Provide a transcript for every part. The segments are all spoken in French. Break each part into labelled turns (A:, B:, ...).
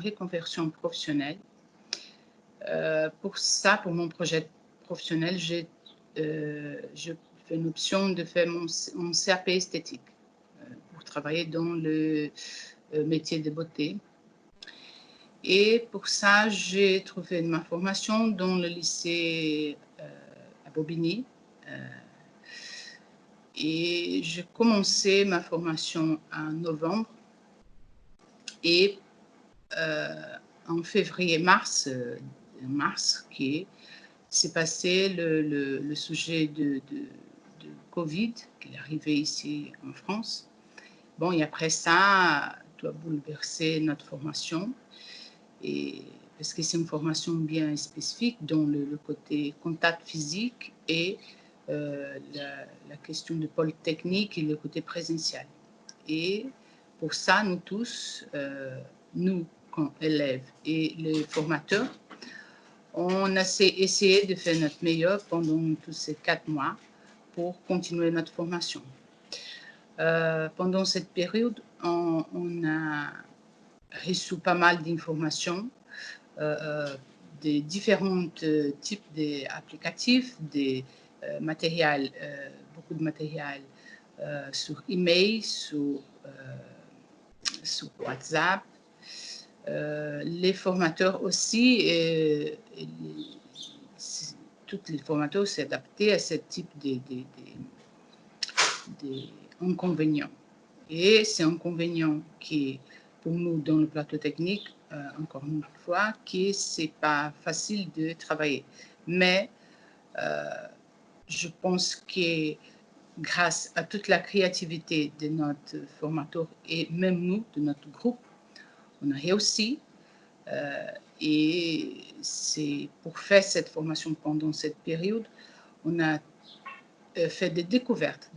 A: reconversion professionnelle. Pour ça, pour mon projet professionnel, je fais une option de faire mon CAP esthétique pour travailler dans le métier de beauté. Et pour ça, j'ai trouvé ma formation dans le lycée à Bobigny. Et j'ai commencé ma formation en novembre. Et en février-mars, qui s'est passé le sujet de Covid qui est arrivé ici en France. Bon, et après ça, doit bouleverser notre formation. Et parce que c'est une formation bien spécifique dans le côté contact physique et la question de pôle technique et le côté présentiel. Et pour ça, nous tous, nous, comme élèves et les formateurs, on a essayé de faire notre meilleur pendant tous ces 4 mois pour continuer notre formation. Pendant cette période, on a reçu pas mal d'informations, des différents types d'applicatifs, des matériels, beaucoup de matériel sur email, sur WhatsApp. Les formateurs aussi, tous les formateurs s'est adapté à ce type d'inconvénients. Et c'est un inconvénient qui, pour nous, dans le plateau technique, encore une fois, que ce n'est pas facile de travailler. Mais je pense que grâce à toute la créativité de notre formateur et même nous, de notre groupe, on a réussi. Et c'est pour faire cette formation pendant cette période, on a fait des découvertes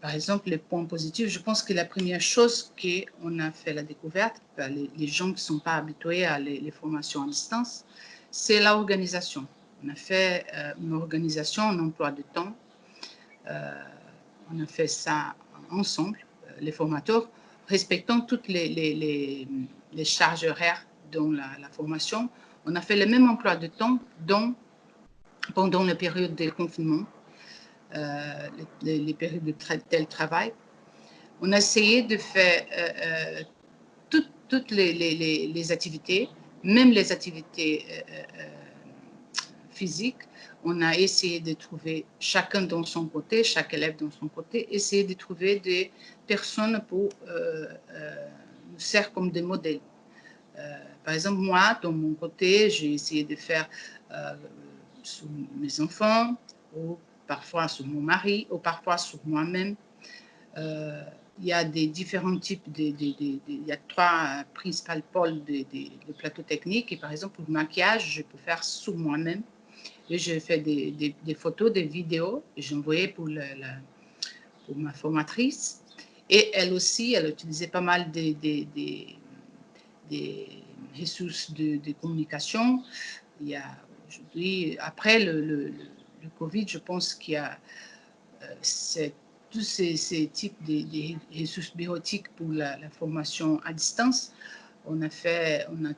A: par exemple, les points positifs. Je pense que la première chose qu'on a fait la découverte, les gens qui ne sont pas habitués à les formations à distance, c'est l'organisation. On a fait une organisation, un emploi de temps. On a fait ça ensemble, les formateurs, respectant toutes les charges horaires dans la formation. On a fait le même emploi de temps pendant la période de confinement. Les périodes de télétravail. On a essayé de faire toutes les activités, même les activités physiques. On a essayé de trouver chacun dans son côté, chaque élève dans son côté, essayer de trouver des personnes pour nous servir comme des modèles. Par exemple, moi, dans mon côté, j'ai essayé de faire sur mes enfants, ou parfois sur mon mari, ou parfois sur moi-même. Il y a des différents types, il y a 3 principales pôles de plateau technique. Et par exemple, pour le maquillage, je peux faire sur moi-même. Et je fais des photos, des vidéos, et j'ai envoyé pour ma formatrice. Et elle aussi, elle utilisait pas mal des ressources de communication. Il y a aujourd'hui, après le Covid, je pense qu'il y a tous ces types de ressources bureautiques pour la formation à distance. On a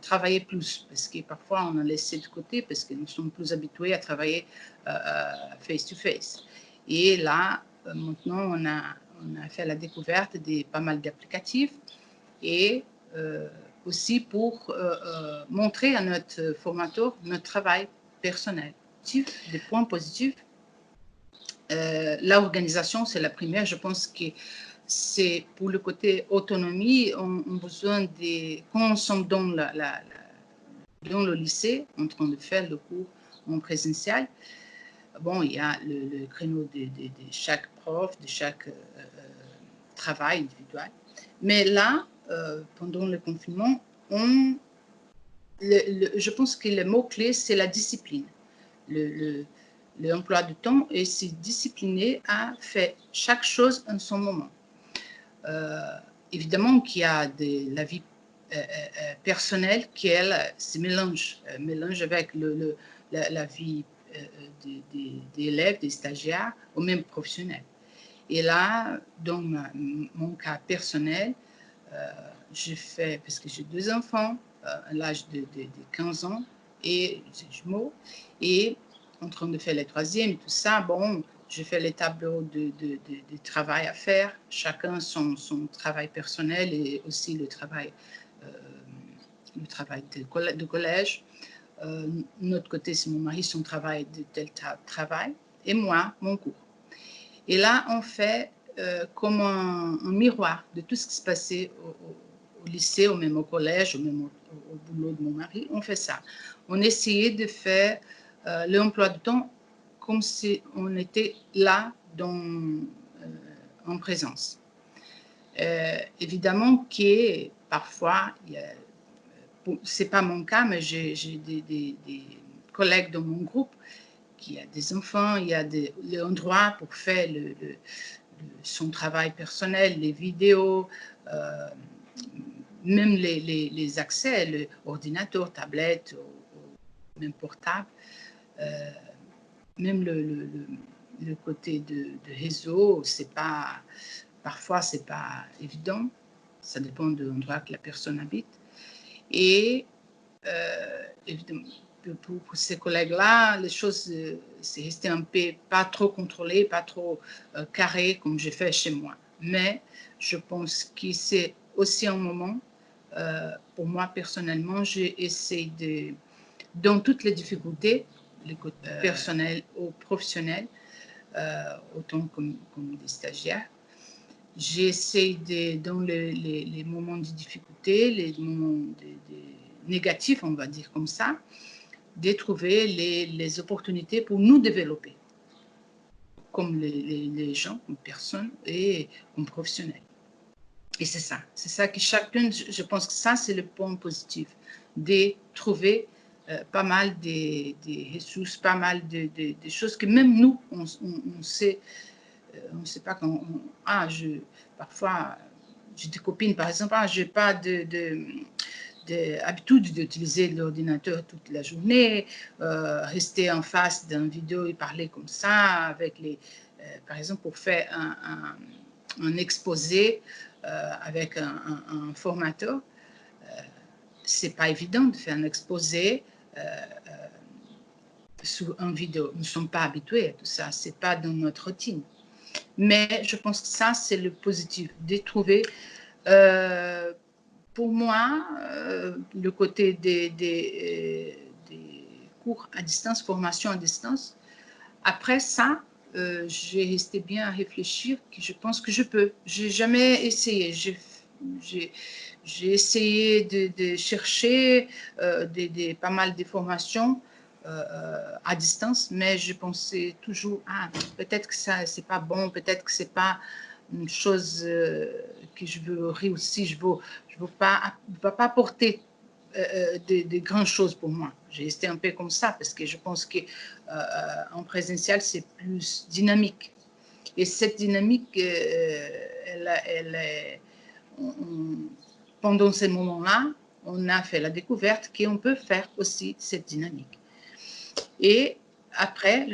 A: travaillé plus parce que parfois on a laissé de côté parce que nous sommes plus habitués à travailler face-to-face. Et là, maintenant, on a fait la découverte de pas mal d'applicatifs et aussi pour montrer à notre formateur notre travail personnel. Des points positifs. L'organisation, c'est la première. Je pense que c'est pour le côté autonomie, on a besoin de, quand on est dans le lycée, en train de faire le cours en présentiel, bon, il y a le créneau de chaque prof, de chaque travail individuel. Mais là, pendant le confinement, je pense que le mot-clé, c'est la discipline. L'emploi du temps et se discipliner à faire chaque chose en son moment. Évidemment qu'il y a la vie personnelle qui, elle, se mélange avec la vie des élèves, des stagiaires ou même professionnels. Et là, dans mon cas personnel, je fais, parce que j'ai 2 enfants, à l'âge de 15 ans et des jumeaux, et en train de faire les 3e et tout ça, bon, je fais les tableaux de travail à faire, chacun son travail personnel et aussi euh, le travail de collège. Notre côté, c'est mon mari, son travail de tel travail, et moi, mon cours. Et là, on fait comme un miroir de tout ce qui se passait au lycée, ou même au collège, ou même au boulot de mon mari. On fait ça. On essayait de faire l'emploi du temps comme si on était là en présence. Évidemment que parfois, c'est pas mon cas, mais j'ai des collègues dans mon groupe qui a des enfants, il y a l'endroit pour faire son travail personnel, les vidéos, même les accès, l'ordinateur, tablette, même portable, même le côté de réseau, parfois c'est pas évident, ça dépend de l'endroit que la personne habite. Et évidemment, pour ces collègues-là, les choses, c'est resté un peu pas trop contrôlé, pas trop carré comme je fais chez moi. Mais je pense que c'est aussi un moment, pour moi personnellement, j'ai essayé dans toutes les difficultés, les côtés personnels ou professionnels, autant comme des stagiaires, j'essaie dans les moments de difficulté, les moments négatifs, on va dire comme ça, de trouver les opportunités pour nous développer, comme les gens, comme personnes et comme professionnels. Et c'est ça que chacun, je pense que ça, c'est le point positif, de trouver pas mal de ressources, pas mal de choses que même nous, on sait. On ne sait pas quand parfois, j'ai des copines, par exemple, je n'ai pas d'habitude d'utiliser l'ordinateur toute la journée, rester en face d'une vidéo et parler comme ça, par exemple, pour faire un exposé avec un formateur. Ce n'est pas évident de faire un exposé sur une vidéo. Nous ne sommes pas habitués à tout ça, ce n'est pas dans notre routine. Mais je pense que ça, c'est le positif, de trouver, pour moi, le côté des cours à distance, formation à distance. Après ça, j'ai resté bien à réfléchir que je pense que je peux. Je n'ai jamais essayé. J'ai essayé de chercher pas mal de formations à distance, mais je pensais toujours, peut-être que ça, c'est pas bon, peut-être que c'est pas une chose que je veux réussir, je veux pas apporter de grandes choses pour moi. J'ai resté un peu comme ça parce que je pense que en présentiel, c'est plus dynamique. Et cette dynamique, pendant ces moments-là, on a fait la découverte qu'on peut faire aussi cette dynamique. Et après,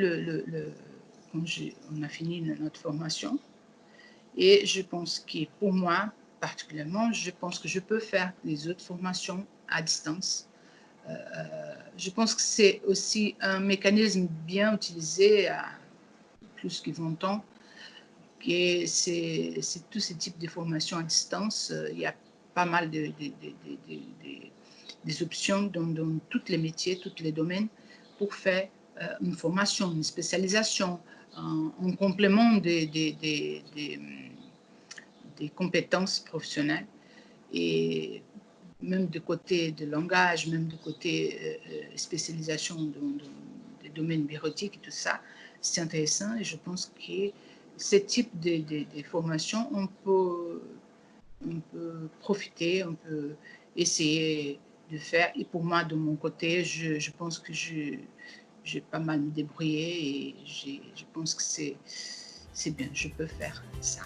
A: on a fini notre formation, et je pense que pour moi, particulièrement, je pense que je peux faire les autres formations à distance. Je pense que c'est aussi un mécanisme bien utilisé à plus que 20 ans, que c'est tous ces types de formations à distance. Il y a pas mal des options dans tous les métiers, tous les domaines, pour faire une formation, une spécialisation, en complément des compétences professionnelles. Et même de côté de langage, même de côté spécialisation dans des domaines bureautiques et tout ça, c'est intéressant. Et je pense que ce type de formation, on peut profiter, on peut essayer de faire. Et pour moi, de mon côté, je pense que j'ai pas mal me débrouillé, et je pense que c'est bien, je peux faire ça.